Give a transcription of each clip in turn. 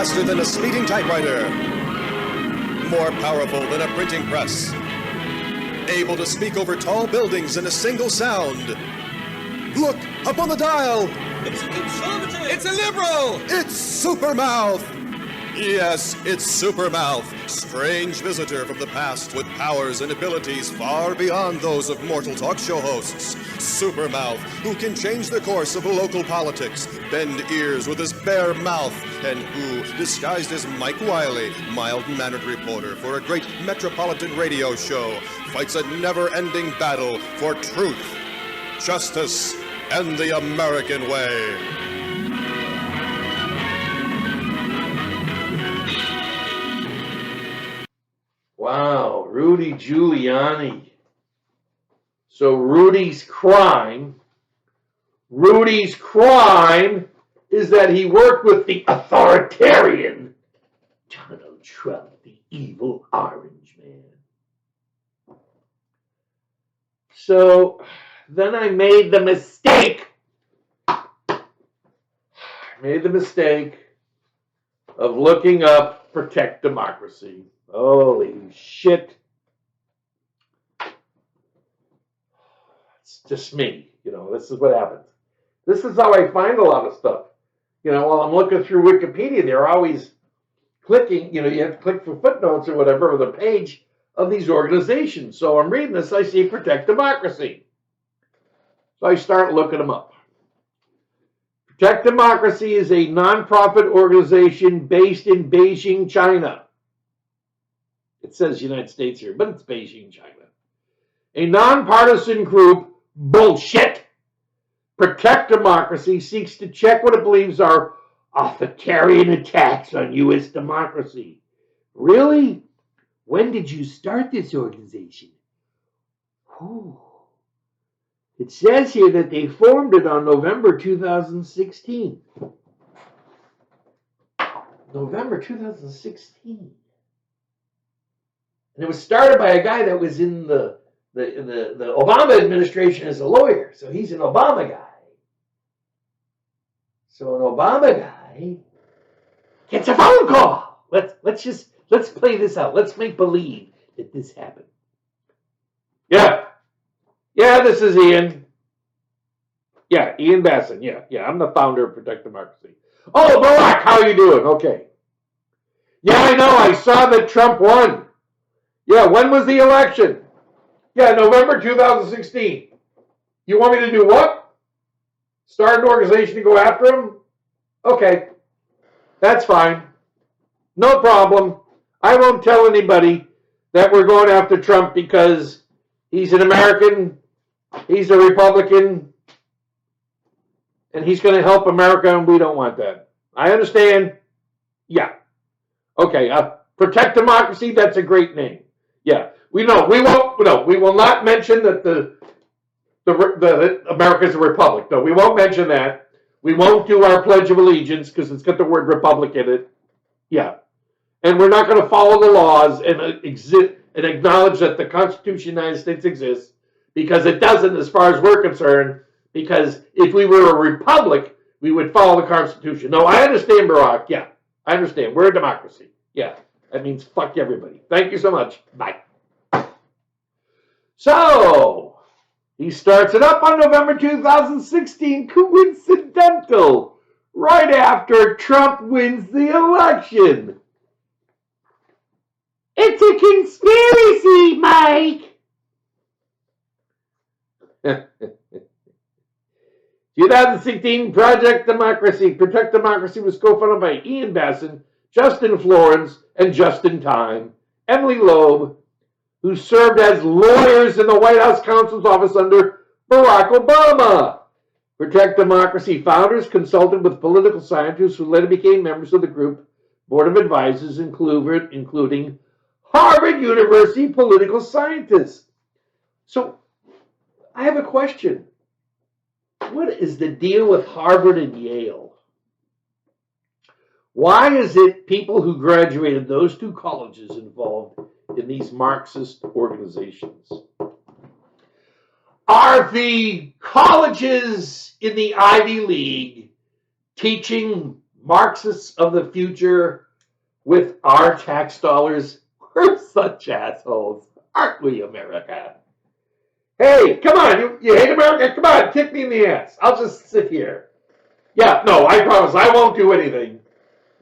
faster than a speeding typewriter, more powerful than a printing press, able to speak over tall buildings in a single sound. Look, up on the dial! It's a conservative! It's a liberal! It's Supermouth! Yes, it's Supermouth, strange visitor from the past with powers and abilities far beyond those of mortal talk show hosts. Supermouth, who can change the course of local politics, bend ears with his bare mouth, and who, disguised as Mike Wiley, mild-mannered reporter for a great metropolitan radio show, fights a never-ending battle for truth, justice, and the American way. Wow, Rudy Giuliani. So Rudy's crime is that he worked with the authoritarian Donald Trump, the evil orange man. So then I made the mistake of looking up Protect Democracy. Holy shit. It's just me. This is what happens. This is how I find a lot of stuff. While I'm looking through Wikipedia, they're always clicking, you have to click for footnotes or whatever, or the page of these organizations. So I'm reading this, I see Protect Democracy. So I start looking them up. Protect Democracy is a nonprofit organization based in Beijing, China. It says United States here, but it's Beijing, China. A nonpartisan group, bullshit. Protect Democracy seeks to check what it believes are authoritarian attacks on U.S. democracy. Really? When did you start this organization? Whew. It says here that they formed it on November 2016. November 2016. And it was started by a guy that was in the Obama administration as a lawyer. So he's an Obama guy. So an Obama guy gets a phone call. Let's play this out. Let's make believe that this happened. Yeah, this is Ian. Yeah, Ian Basson. Yeah, I'm the founder of Protect Democracy. Oh, Barack, how are you doing? Okay. Yeah, I know. I saw that Trump won. Yeah, when was the election? Yeah, November 2016. You want me to do what? Start an organization to go after him? Okay, that's fine. No problem. I won't tell anybody that we're going after Trump because he's an American, he's a Republican, and he's going to help America, and we don't want that. I understand. Yeah. Okay, Protect Democracy, that's a great name. Yeah, we will not mention that the America's a republic. No, we won't mention that. We won't do our Pledge of Allegiance because it's got the word republic in it. Yeah, and we're not going to follow the laws and acknowledge that the Constitution of the United States exists because it doesn't, as far as we're concerned. Because if we were a republic, we would follow the Constitution. No, I understand, Barack. Yeah, I understand. We're a democracy. Yeah. That means fuck everybody. Thank you so much. Bye. So, he starts it up on November 2016. Coincidental. Right after Trump wins the election. It's a conspiracy, Mike. 2016 Protect Democracy was co-founded by Ian Basson, Justin Florence, and Justin Time, Emily Loeb, who served as lawyers in the White House counsel's office under Barack Obama. Protect Democracy founders consulted with political scientists who later became members of the group board of advisors, including Harvard University political scientists. So, I have a question. What is the deal with Harvard and Yale? Why is it people who graduated those two colleges involved in these Marxist organizations? Are the colleges in the Ivy League teaching Marxists of the future with our tax dollars. We're such assholes, aren't we, America? Hey, come on, you hate America? Come on, kick me in the ass. I'll just sit here. Yeah, no, I promise I won't do anything.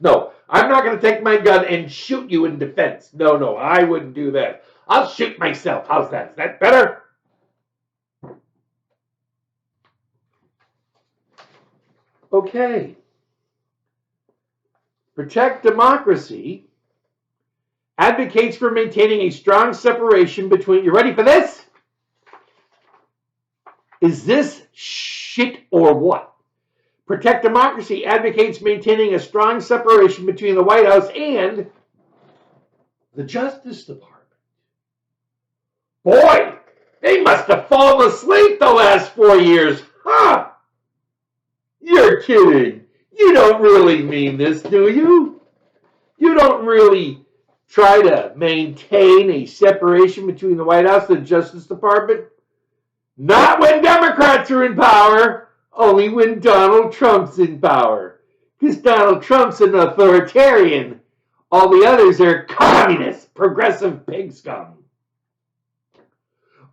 No, I'm not going to take my gun and shoot you in defense. No, I wouldn't do that. I'll shoot myself. How's that? Is that better? Okay. Protect Democracy advocates for maintaining a strong separation between... You ready for this? Is this shit or what? Protect Democracy advocates maintaining a strong separation between the White House and the Justice Department. Boy, they must have fallen asleep the last 4 years. Huh? You're kidding. You don't really mean this, do you? You don't really try to maintain a separation between the White House and the Justice Department? Not when Democrats are in power, only when Donald Trump's in power. Because Donald Trump's an authoritarian. All the others are communist, progressive pig scum.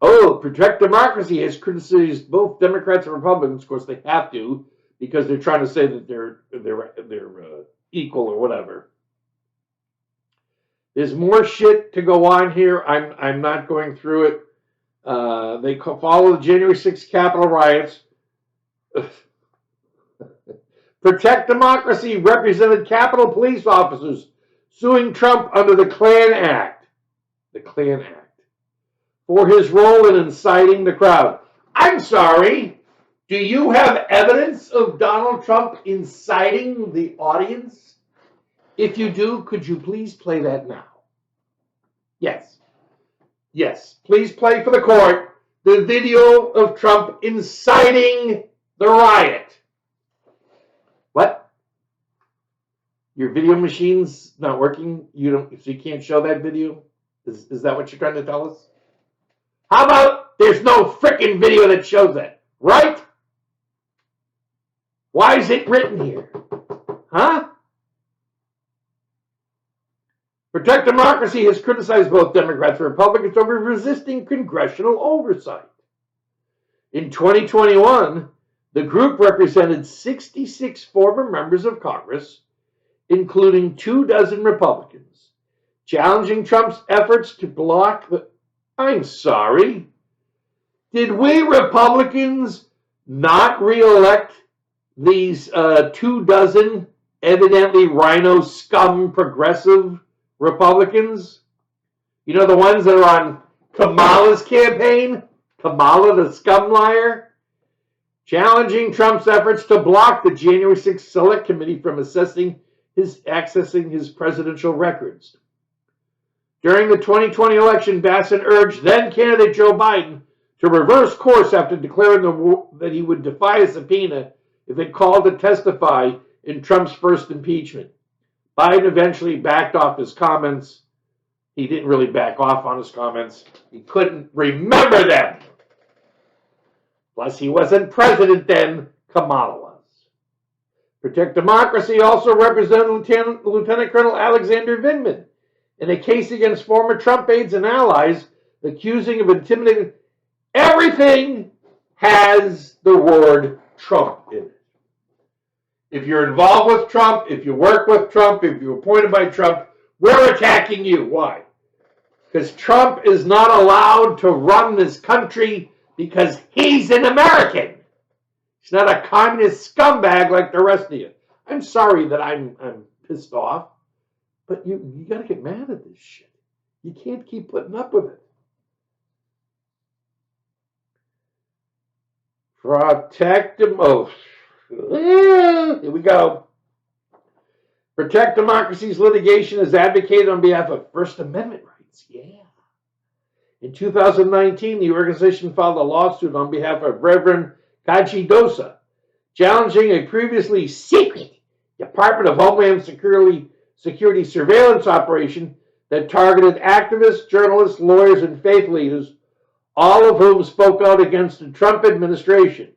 Oh, Protect Democracy has criticized both Democrats and Republicans. Of course, they have to, because they're trying to say that they're equal or whatever. There's more shit to go on here. I'm not going through it. They follow the January 6th Capitol riots. Protect Democracy represented Capitol police officers suing Trump under the Klan Act. The Klan Act. For his role in inciting the crowd. I'm sorry. Do you have evidence of Donald Trump inciting the audience? If you do, could you please play that now? Yes. Yes. Please play for the court the video of Trump inciting the riot. What? Your video machine's not working? So you can't show that video? Is that what you're trying to tell us? How about there's no frickin' video that shows that? Right? Why is it written here? Huh? Protect Democracy has criticized both Democrats and Republicans over resisting congressional oversight. In 2021, the group represented 66 former members of Congress, including 24 Republicans, challenging Trump's efforts to block the... I'm sorry. Did we Republicans not re-elect these 24 evidently rhino scum progressive Republicans? You know, the ones that are on Kamala's campaign? Kamala the scum liar? Challenging Trump's efforts to block the January 6th Select Committee from accessing his presidential records. During the 2020 election, Basson urged then-candidate Joe Biden to reverse course after declaring that he would defy a subpoena if it called to testify in Trump's first impeachment. Biden eventually backed off his comments. He didn't really back off on his comments. He couldn't remember them. Plus, he wasn't president then. Kamala was. Protect Democracy also represented Lieutenant Colonel Alexander Vindman in a case against former Trump aides and allies accusing of intimidating. Everything has the word Trump in it. If you're involved with Trump, if you work with Trump, if you're appointed by Trump, we're attacking you. Why? Because Trump is not allowed to run this country because he's an American. He's not a communist scumbag like the rest of you. I'm sorry that I'm pissed off, but you got to get mad at this shit. You can't keep putting up with it. Protect Democracy. Here we go. Protect Democracy's litigation is advocated on behalf of First Amendment rights. Yeah. In 2019, the organization filed a lawsuit on behalf of Reverend Kaji Dosa, challenging a previously secret Department of Homeland Security surveillance operation that targeted activists, journalists, lawyers, and faith leaders, all of whom spoke out against the Trump administration.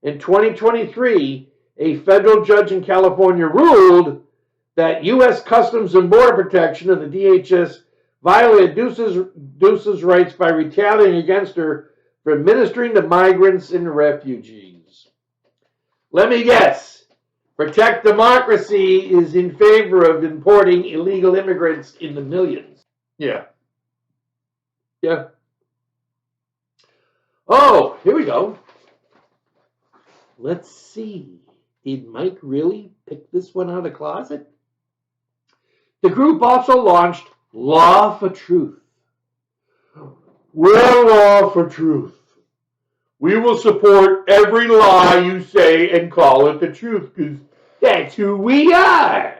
In 2023, a federal judge in California ruled that U.S. Customs and Border Protection and the DHS violated Deuce's rights by retaliating against her for administering to migrants and refugees. Let me guess. Protect Democracy is in favor of importing illegal immigrants in the millions. Yeah. Yeah. Oh, here we go. Let's see. Did Mike really pick this one out of the closet? The group also launched Law for Truth. We're Law for Truth. We will support every lie you say and call it the truth, because that's who we are.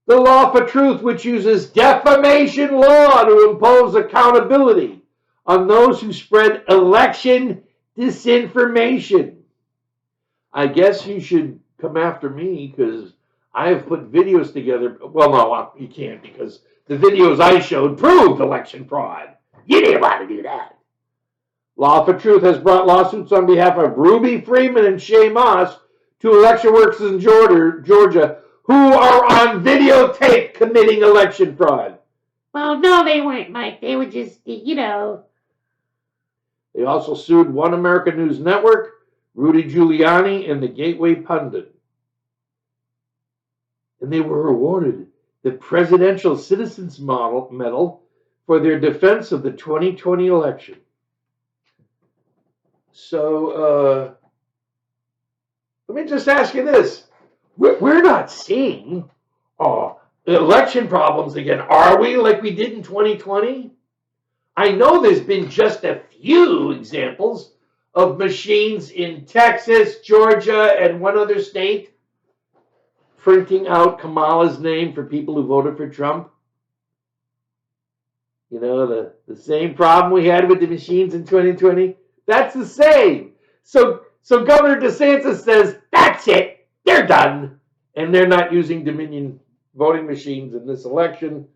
The Law for Truth, which uses defamation law to impose accountability on those who spread election disinformation. I guess you should come after me, because I have put videos together. Well, no, you can't, because the videos I showed proved election fraud. You didn't want to do that. Law for Truth has brought lawsuits on behalf of Ruby Freeman and Shay Moss to election workers in Georgia who are on videotape committing election fraud. Well, no, they weren't, Mike. They were just, you know. They also sued One America News Network, Rudy Giuliani, and the Gateway Pundit. And they were awarded the Presidential Citizens Medal for their defense of the 2020 election. So, let me just ask you this. We're not seeing election problems again, are we, like we did in 2020? I know there's been just a few examples of machines in Texas, Georgia, and one other state printing out Kamala's name for people who voted for Trump. You know, the same problem we had with the machines in 2020. That's the same. So Governor DeSantis says, that's it, they're done. And they're not using Dominion voting machines in this election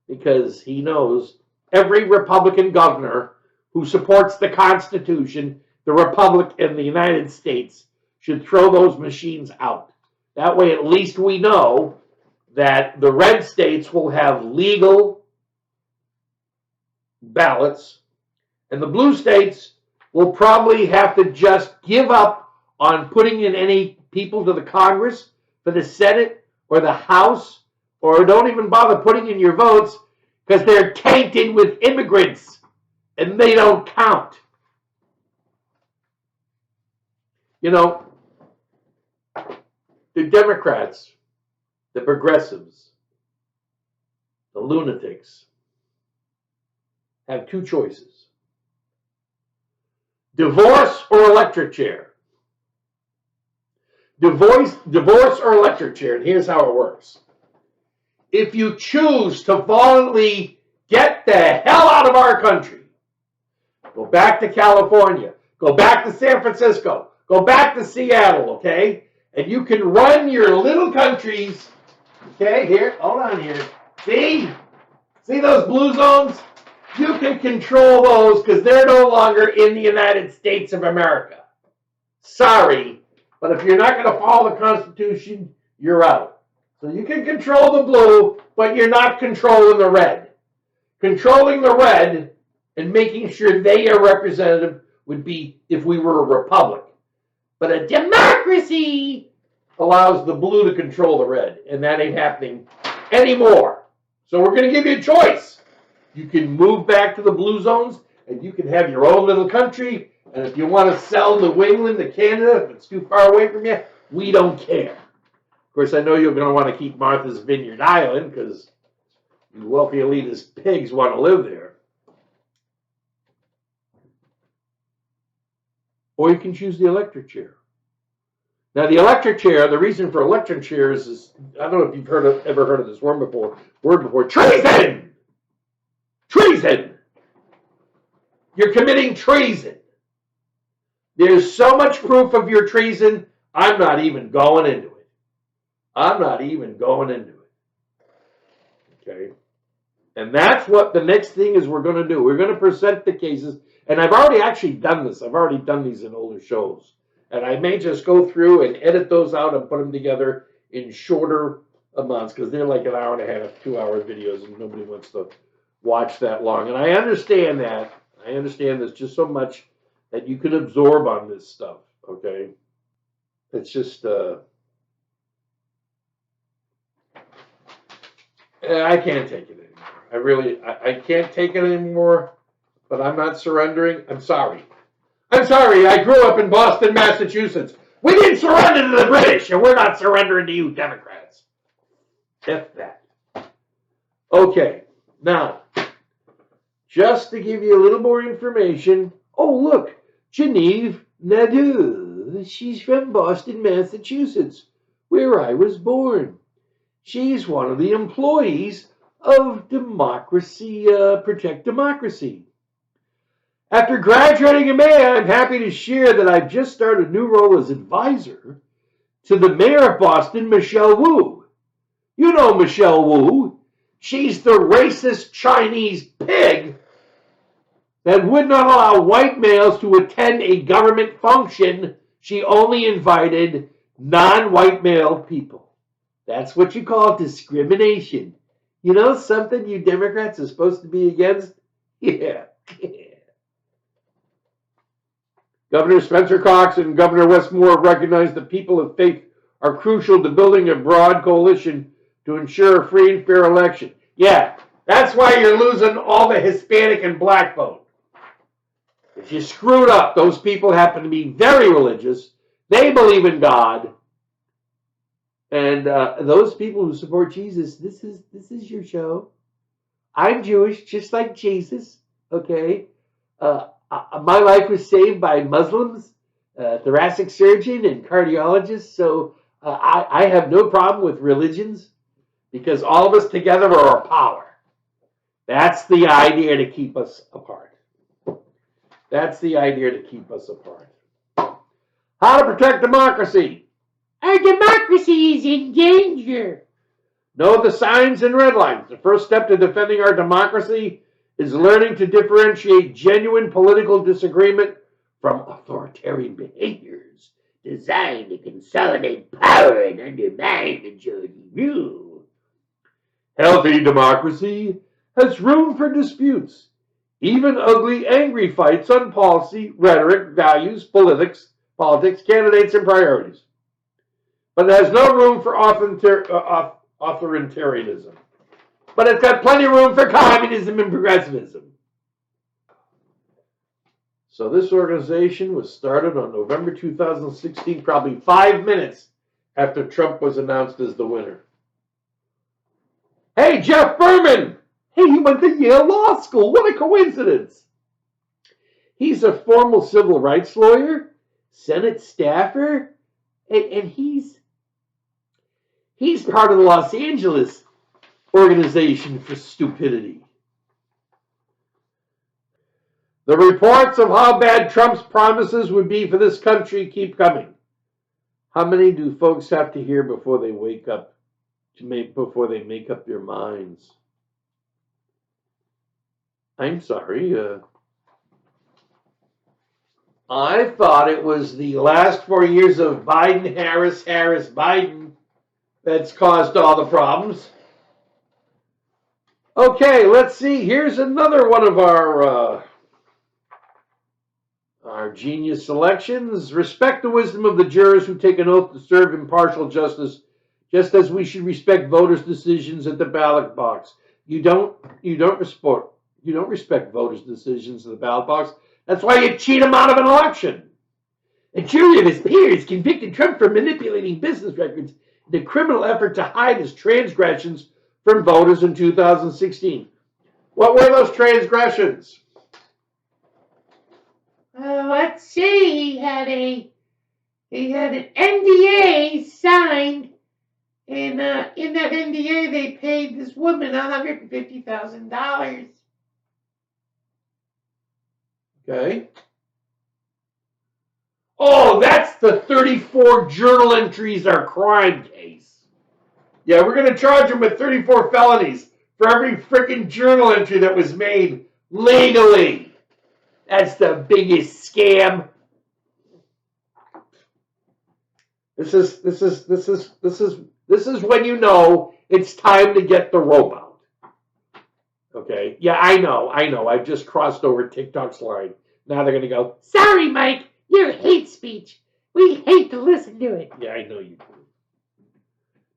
because he knows every Republican governor who supports the Constitution, the Republic, and the United States should throw those machines out. That way, at least we know that the red states will have legal ballots, and the blue states will probably have to just give up on putting in any people to the Congress, for the Senate, or the House, or don't even bother putting in your votes because they're tainted with immigrants and they don't count. You know, the Democrats, the progressives, the lunatics have two choices: divorce or electric chair. Divorce or electric chair, and here's how it works. If you choose to violently get the hell out of our country, go back to California, go back to San Francisco, go back to Seattle, okay? And you can run your little countries, okay? Here, hold on here. See those blue zones? You can control those because they're no longer in the United States of America. Sorry, but if you're not going to follow the Constitution, you're out. So you can control the blue, but you're not controlling the red. Controlling the red and making sure they are representative would be if we were a republic. But a democracy allows the blue to control the red, and that ain't happening anymore. So we're going to give you a choice. You can move back to the blue zones, and you can have your own little country. And if you want to sell New England to Canada, if it's too far away from you, we don't care. Of course, I know you're going to want to keep Martha's Vineyard Island because you wealthy elitist pigs want to live there. Or you can choose the electric chair. Now, the electric chair, the reason for electric chairs is, I don't know if you've ever heard of this word before, treason! Treason! You're committing treason. There's so much proof of your treason, I'm not even going into it. I'm not even going into it. Okay? And that's what the next thing is we're going to do. We're going to present the cases. And I've already actually done this. I've already done these in older shows. And I may just go through and edit those out and put them together in shorter amounts because they're like an hour and a half, 2-hour videos, and nobody wants to watch that long. And I understand that. I understand there's just so much that you can absorb on this stuff, okay? It's just, I can't take it anymore. I can't take it anymore, but I'm not surrendering. I'm sorry. I grew up in Boston, Massachusetts. We didn't surrender to the British, and we're not surrendering to you Democrats. F that. Okay, now, just to give you a little more information. Oh, look, Genevieve Nadeau. She's from Boston, Massachusetts, where I was born. She's one of the employees of Democracy, Protect Democracy. After graduating in May, I'm happy to share that I've just started a new role as advisor to the mayor of Boston, Michelle Wu. You know Michelle Wu. She's the racist Chinese pig that would not allow white males to attend a government function. She only invited non-white male people. That's what you call discrimination. You know something you Democrats are supposed to be against? Yeah. Governor Spencer Cox and Governor Westmore recognize that people of faith are crucial to building a broad coalition to ensure a free and fair election. Yeah, that's why you're losing all the Hispanic and black vote. If you screwed up, those people happen to be very religious. They believe in God. And those people who support Jesus, this is your show. I'm Jewish, just like Jesus, okay? My life was saved by Muslims, thoracic surgeon, and cardiologist. So I have no problem with religions because all of us together are a power. That's the idea to keep us apart. That's the idea to keep us apart. How to protect democracy. Our democracy is in danger. Know the signs and red lines. The first step to defending our democracy is learning to differentiate genuine political disagreement from authoritarian behaviors designed to consolidate power and undermine majority rule. Healthy democracy has room for disputes, even ugly, angry fights on policy, rhetoric, values, politics, candidates, and priorities. But it has no room for authoritarianism. But it's got plenty of room for communism and progressivism. So this organization was started on November 2016, probably 5 minutes after Trump was announced as the winner. Hey, Jeff Berman! Hey, he went to Yale Law School. What a coincidence. He's a former civil rights lawyer, Senate staffer, and he's part of the Los Angeles Organization for Stupidity. The reports of how bad Trump's promises would be for this country keep coming. How many do folks have to hear before they wake up, before they make up their minds? I'm sorry. I thought it was the last 4 years of Biden, Harris, Biden that's caused all the problems. Okay, let's see. Here's another one of our genius selections. Respect the wisdom of the jurors who take an oath to serve impartial justice, just as we should respect voters' decisions at the ballot box. You don't respect voters' decisions at the ballot box. That's why you cheat them out of an election. A jury of his peers convicted Trump for manipulating business records in a criminal effort to hide his transgressions from voters in 2016. What were those transgressions? Let's see. He had an NDA signed, and in that NDA they paid this woman $150,000. Okay. Oh, that's the 34 journal entries are crime case. Yeah, we're going to charge him with 34 felonies for every freaking journal entry that was made legally. That's the biggest scam. This is when you know it's time to get the rope out. Okay? Yeah, I know. I've just crossed over TikTok's line. Now they're gonna go, Sorry, Mike, you're hate speech. We hate to listen to it. yeah, I know you do.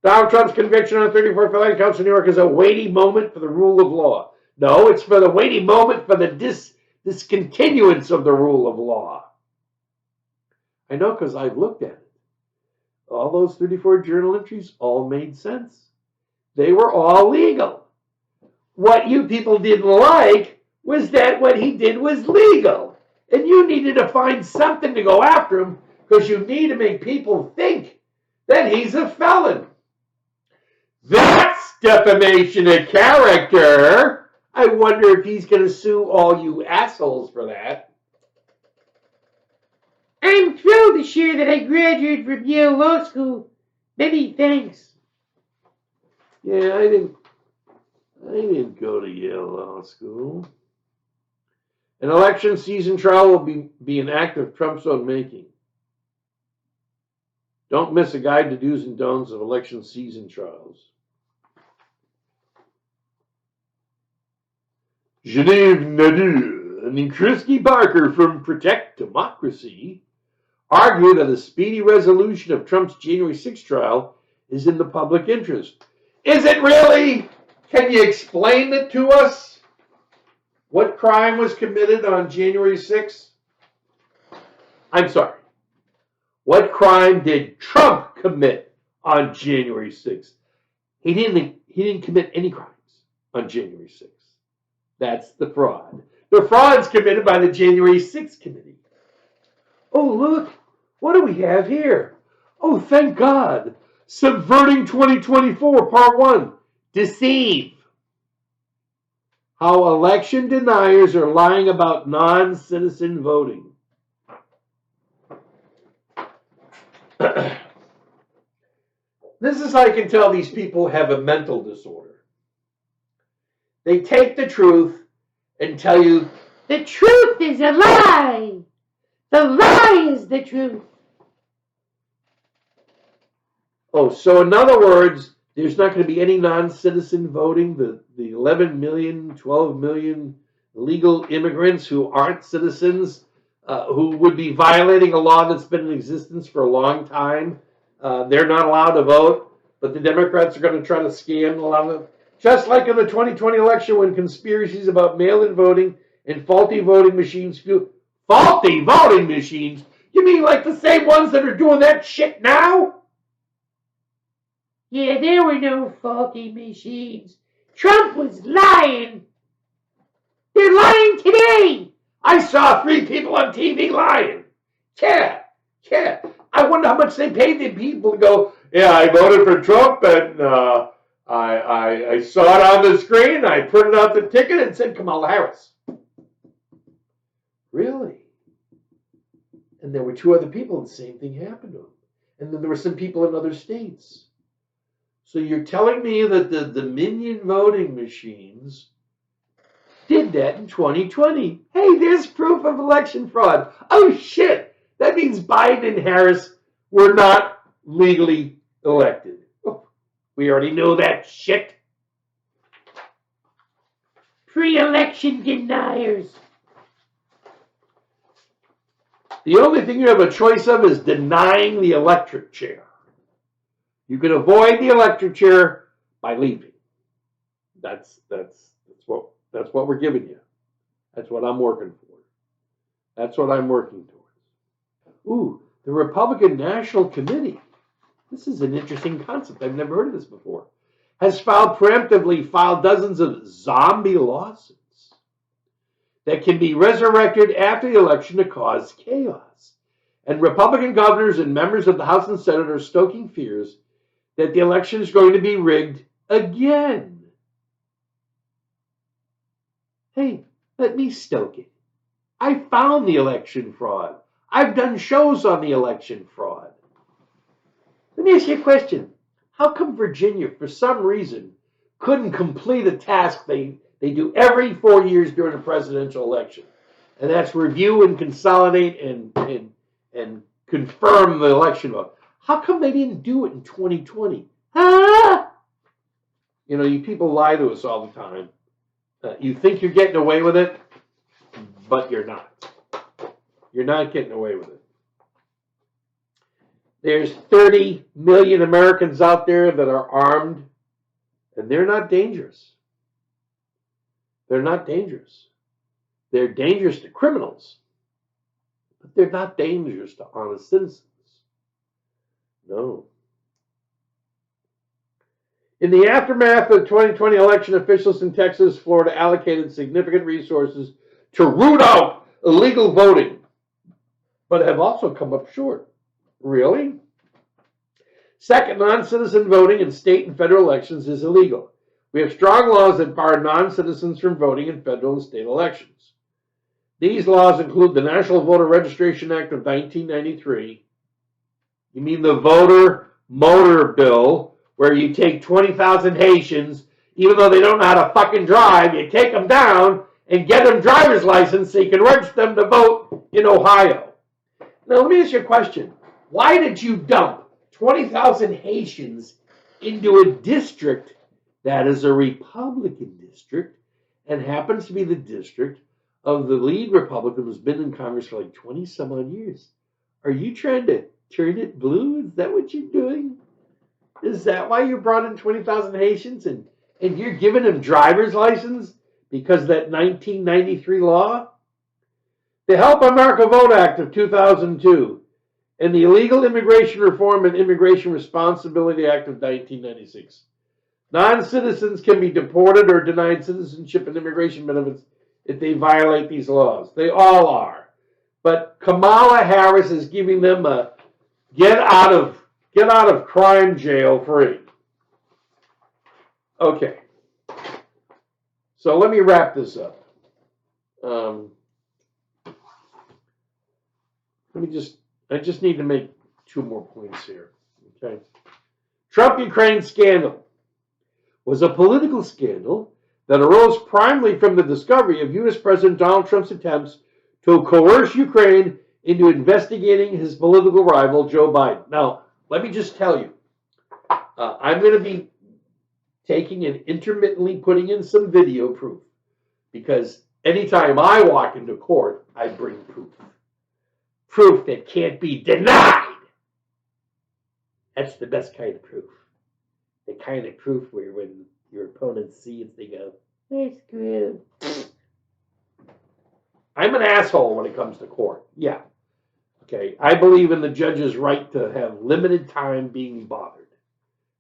Donald Trump's conviction on 34 felony counts in New York is a weighty moment for the rule of law. No, it's for the weighty moment for the discontinuance of the rule of law. I know because I've looked at it. All those 34 journal entries all made sense. They were all legal. What you people didn't like was that what he did was legal. And you needed to find something to go after him because you need to make people think that he's a felon. That's defamation of character. I wonder if he's going to sue all you assholes for that. I'm thrilled to share that I graduated from Yale Law School. Many thanks. Yeah, I didn't go to Yale Law School. An election season trial will be an act of Trump's own making. Don't miss a guide to do's and don'ts of election season trials. Genevieve Nadeau and Christy Barker from Protect Democracy argue that a speedy resolution of Trump's January 6th trial is in the public interest. Is it really? Can you explain it to us? What crime was committed on January 6th? I'm sorry. What crime did Trump commit on January 6th? He didn't commit any crimes on January 6th. That's the fraud. The fraud's committed by the January 6th committee. Oh, look. What do we have here? Oh, thank God. Subverting 2024, Part 1. Deceive. How election deniers are lying about non-citizen voting. This is how I can tell these people have a mental disorder. They take the truth and tell you, the truth is a lie. The lie is the truth. Oh, so in other words, there's not going to be any non-citizen voting. The 11 million, 12 million legal immigrants who aren't citizens, who would be violating a law that's been in existence for a long time, they're not allowed to vote, but the Democrats are going to try to scam a lot of them. Just like in the 2020 election when conspiracies about mail-in voting and faulty voting machines fuel. Faulty voting machines? You mean like the same ones that are doing that shit now? Yeah, there were no faulty machines. Trump was lying. They're lying today. I saw 3 people on TV lying. Yeah. I wonder how much they paid the people to go, yeah, I voted for Trump and I saw it on the screen. I printed out the ticket and said Kamala Harris. Really? And there were 2 other people, the same thing happened to them. And then there were some people in other states. So you're telling me that the Dominion voting machines did that in 2020. Hey, there's proof of election fraud. Oh, shit. That means Biden and Harris were not legally elected. Oh, we already know that shit. Pre-election deniers. The only thing you have a choice of is denying the electric chair. You can avoid the electric chair by leaving. That's what we're giving you. That's what I'm working for. That's what I'm working towards. Ooh, the Republican National Committee. This is an interesting concept. I've never heard of this before. Has preemptively filed dozens of zombie lawsuits that can be resurrected after the election to cause chaos. And Republican governors and members of the House and Senate are stoking fears that the election is going to be rigged again. Hey, let me stoke it. I found the election fraud. I've done shows on the election fraud. Let me ask you a question. How come Virginia, for some reason, couldn't complete a task they do every 4 years during a presidential election? And that's review and consolidate and confirm the election vote. How come they didn't do it in 2020? Ah! You people lie to us all the time. You think you're getting away with it, but you're not. You're not getting away with it. There's 30 million Americans out there that are armed, and they're not dangerous. They're not dangerous. They're dangerous to criminals, but they're not dangerous to honest citizens. No. In the aftermath of the 2020 election, officials in Texas, Florida allocated significant resources to root out illegal voting, but have also come up short. Really? Second, non-citizen voting in state and federal elections is illegal. We have strong laws that bar non-citizens from voting in federal and state elections. These laws include the National Voter Registration Act of 1993. You mean the Voter Motor Bill, where you take 20,000 Haitians, even though they don't know how to fucking drive, you take them down and get them driver's license so you can register them to vote in Ohio. Now, let me ask you a question. Why did you dump 20,000 Haitians into a district that is a Republican district and happens to be the district of the lead Republican who's been in Congress for like 20 some odd years? Are you trying to turn it blue? Is that what you're doing? Is that why you brought in 20,000 Haitians and you're giving them driver's license because of that 1993 law? The Help America Vote Act of 2002 and the Illegal Immigration Reform and Immigration Responsibility Act of 1996. Non-citizens can be deported or denied citizenship and immigration benefits if they violate these laws. They all are. But Kamala Harris is giving them a get out of crime jail free. Okay. So let me wrap this up. I just need to make two more points here. Okay. Trump-Ukraine scandal was a political scandal that arose primarily from the discovery of U.S. President Donald Trump's attempts to coerce Ukraine into investigating his political rival, Joe Biden. Now, let me just tell you, I'm going to be taking and intermittently putting in some video proof because anytime I walk into court, I bring proof. Proof that can't be denied. That's the best kind of proof. The kind of proof where when your opponents see it, they go, "They're screwed." I'm an asshole when it comes to court. Yeah. Okay. I believe in the judge's right to have limited time being bothered.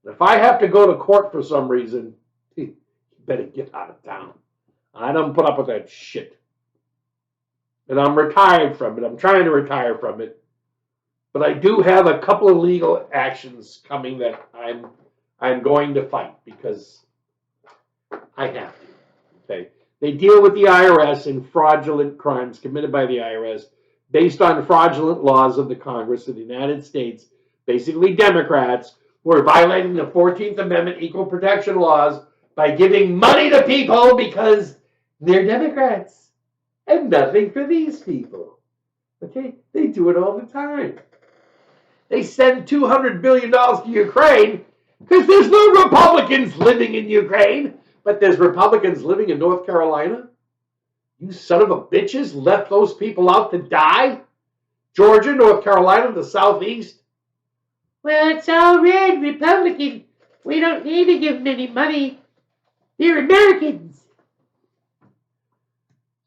And if I have to go to court for some reason, you better get out of town. I don't put up with that shit. And I'm retired from it. I'm trying to retire from it. But I do have a couple of legal actions coming that I'm going to fight because I have to. Okay. They deal with the IRS and fraudulent crimes committed by the IRS based on fraudulent laws of the Congress of the United States, basically Democrats, who are violating the 14th Amendment equal protection laws by giving money to people because they're Democrats. And nothing for these people. Okay? They do it all the time. They send $200 billion to Ukraine because there's no Republicans living in Ukraine, but there's Republicans living in North Carolina. You son of a bitches left those people out to die? Georgia, North Carolina, the Southeast. Well, it's all red, Republican. We don't need to give them any money. They're Americans.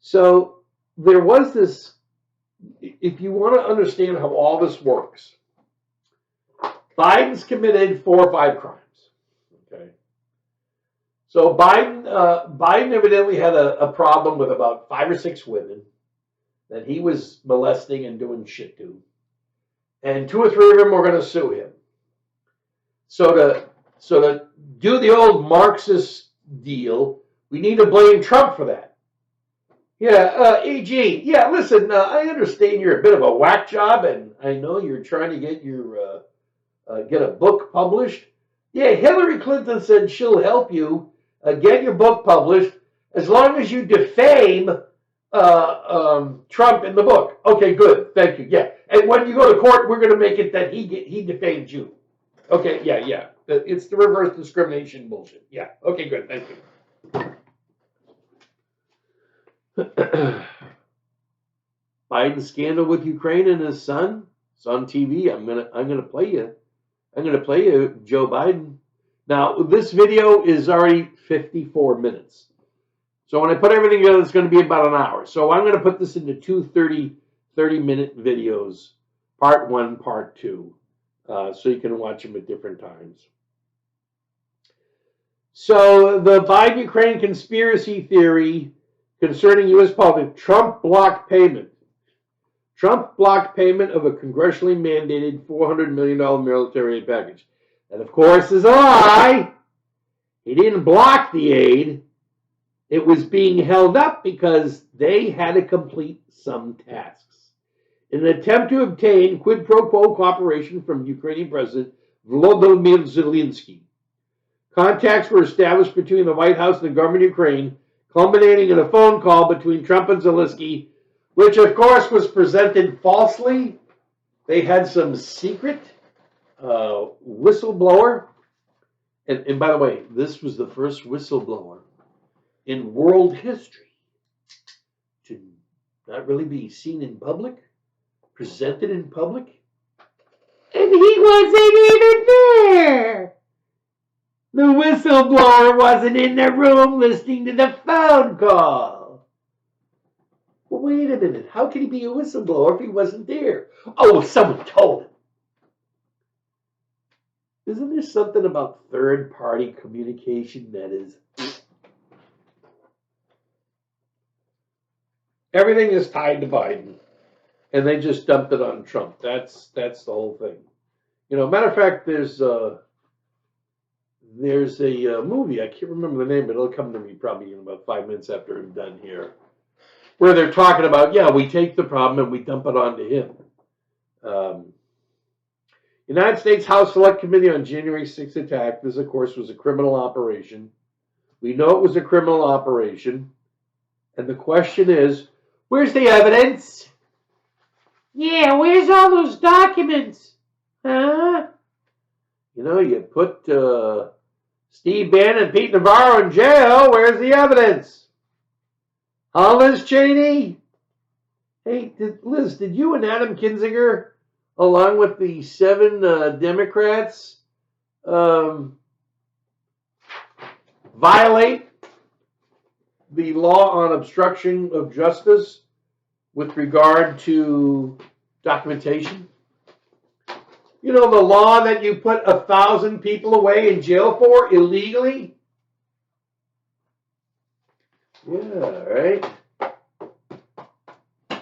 So there was this, if you want to understand how all this works, Biden's committed 4 or 5 crimes. Okay. So Biden evidently had a problem with about 5 or 6 women that he was molesting and doing shit to. And 2 or 3 of them were going to sue him. So to do the old Marxist deal, we need to blame Trump for that. Yeah, AG. Yeah, listen, I understand you're a bit of a whack job, and I know you're trying to get your get a book published. Yeah, Hillary Clinton said she'll help you get your book published as long as you defame Trump in the book. Okay, good. Thank you. Yeah. And when you go to court, we're going to make it that he defamed you. Okay, yeah. It's the reverse discrimination bullshit. Yeah. Okay, good. Thank you. Biden scandal with Ukraine and his son. It's on TV. I'm gonna play you. I'm gonna play you Joe Biden. Now this video is already 54 minutes. So when I put everything together, it's going to be about an hour. So I'm going to put this into two 30-minute videos, part 1, part 2, so you can watch them at different times. So the Biden-Ukraine conspiracy theory concerning U.S. politics, Trump blocked payment. Trump blocked payment of a congressionally mandated $400 million military aid package. That, of course, is a lie. He didn't block the aid. It was being held up because they had to complete some tasks. In an attempt to obtain quid pro quo cooperation from Ukrainian President Volodymyr Zelensky, contacts were established between the White House and the government of Ukraine, culminating in a phone call between Trump and Zelensky, which, of course, was presented falsely. They had some secret whistleblower. And by the way, this was the first whistleblower in world history to not really be seen in public, presented in public, and he wasn't even there. The whistleblower wasn't in the room listening to the phone call. Well, wait a minute. How can he be a whistleblower if he wasn't there? Oh, someone told him. Isn't there something about third-party communication that is... Everything is tied to Biden, and they just dumped it on Trump. That's the whole thing. You know, matter of fact, there's a movie, I can't remember the name, but it'll come to me probably in about 5 minutes after I'm done here, where they're talking about, yeah, we take the problem and we dump it onto him. United States House Select Committee on January 6th attack. This, of course, was a criminal operation. We know it was a criminal operation. And the question is, where's the evidence? Yeah, where's all those documents? Huh? You know, you put Steve Bannon and Pete Navarro in jail. Where's the evidence? Huh, Liz Cheney? Hey, Liz, did you and Adam Kinzinger, along with the 7 Democrats, violate the law on obstruction of justice with regard to documentation? You know, the law that you put 1,000 people away in jail for illegally? Yeah, right.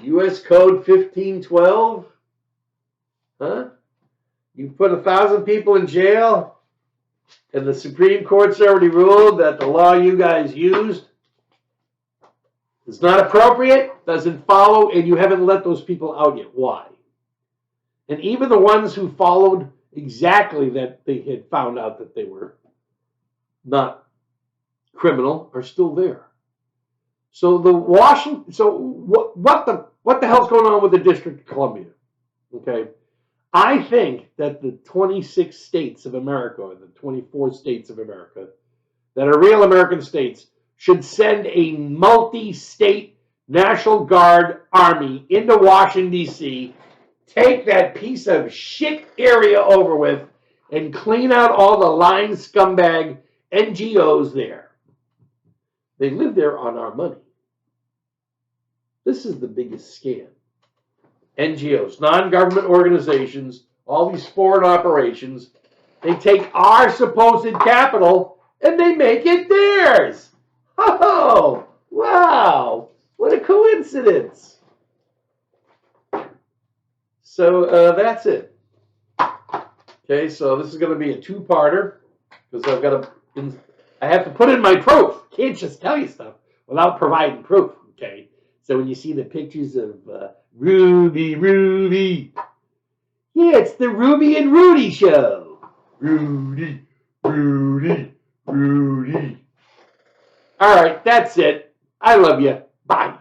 U.S. Code 1512. Huh? You put 1,000 people in jail, and the Supreme Court's already ruled that the law you guys used is not appropriate, doesn't follow, and you haven't let those people out yet. Why? And even the ones who followed exactly that they had found out that they were not criminal are still there. So what the hell's going on with the District of Columbia? Okay. I think that the 26 states of America, or the 24 states of America, that are real American states, should send a multi-state National Guard army into Washington, D.C., take that piece of shit area over with, and clean out all the lying scumbag NGOs there. They live there on our money. This is the biggest scam. NGOs, non-government organizations, all these foreign operations, they take our supposed capital and they make it theirs. Oh, wow. What a coincidence. So that's it. Okay, so this is going to be a two-parter because I have to put in my proof. Can't just tell you stuff without providing proof. Okay, so when you see the pictures of Rudy, yeah, it's the Ruby and Rudy show. Rudy. All right, that's it. I love you. Bye.